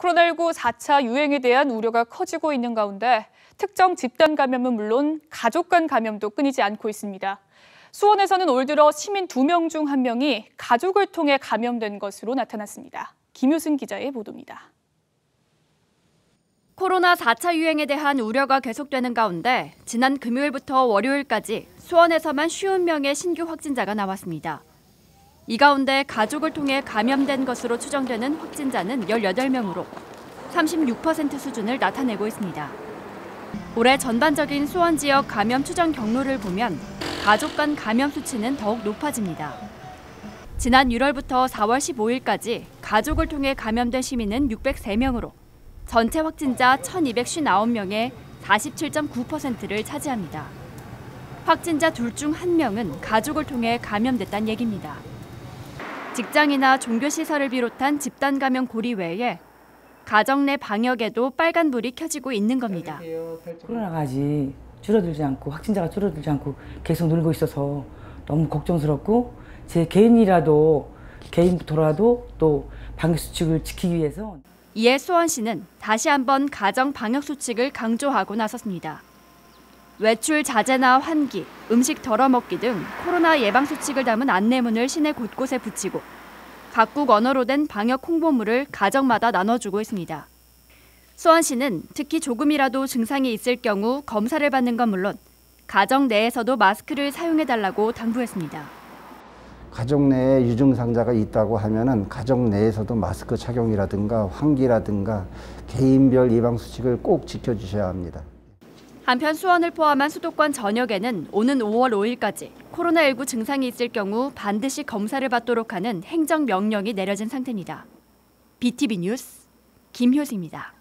코로나19 4차 유행에 대한 우려가 커지고 있는 가운데 특정 집단 감염은 물론 가족 간 감염도 끊이지 않고 있습니다. 수원에서는 올 들어 시민 2명 중 1명이 가족을 통해 감염된 것으로 나타났습니다. 김효승 기자의 보도입니다. 코로나 4차 유행에 대한 우려가 계속되는 가운데 지난 금요일부터 월요일까지 수원에서만 50명의 신규 확진자가 나왔습니다. 이 가운데 가족을 통해 감염된 것으로 추정되는 확진자는 18명으로 36% 수준을 나타내고 있습니다. 올해 전반적인 수원 지역 감염 추정 경로를 보면 가족 간 감염 수치는 더욱 높아집니다. 지난 1월부터 4월 15일까지 가족을 통해 감염된 시민은 603명으로 전체 확진자 1,259명의 47.9%를 차지합니다. 확진자 둘 중 1명은 가족을 통해 감염됐다는 얘기입니다. 직장이나 종교시설을 비롯한 집단 감염 고리 외에 가정 내 방역에도 빨간불이 켜지고 있는 겁니다. 코로나가 아직 줄어들지 않고 확진자가 줄어들지 않고 계속 늘고 있어서 너무 걱정스럽고 제 개인부터라도 또 방역수칙을 지키기 위해서 이에 수원시는 다시 한번 가정 방역수칙을 강조하고 나섰습니다. 외출 자제나 환기, 음식 덜어먹기 등 코로나 예방수칙을 담은 안내문을 시내 곳곳에 붙이고 각국 언어로 된 방역 홍보물을 가정마다 나눠주고 있습니다. 수원시는 특히 조금이라도 증상이 있을 경우 검사를 받는 건 물론 가정 내에서도 마스크를 사용해달라고 당부했습니다. 가족 내에 유증상자가 있다고 하면은 가족 내에서도 마스크 착용이라든가 환기라든가 개인별 예방수칙을 꼭 지켜주셔야 합니다. 한편 수원을 포함한 수도권 전역에는 오는 5월 5일까지 코로나19 증상이 있을 경우 반드시 검사를 받도록 하는 행정명령이 내려진 상태입니다. BTV 뉴스 김효승입니다.